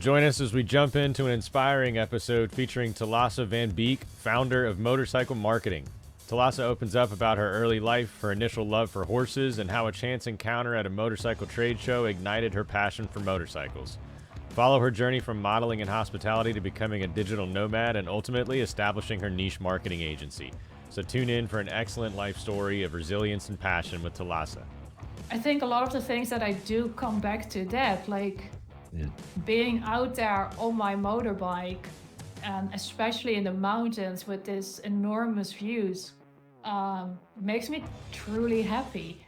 Join us as we jump into an inspiring episode featuring Thalassa van Beek, founder of Motorcycle Marketing. Thalassa opens up about her early life, her initial love for horses, and how a chance encounter at a motorcycle trade show ignited her passion for motorcycles. Follow her journey from modeling and hospitality to becoming a digital nomad and ultimately establishing her niche marketing agency. So tune in for an excellent life story of resilience and passion with Thalassa. I think a lot of the things that I do come back to that, like being out there on my motorbike, and especially in the mountains with this enormous views, makes me truly happy.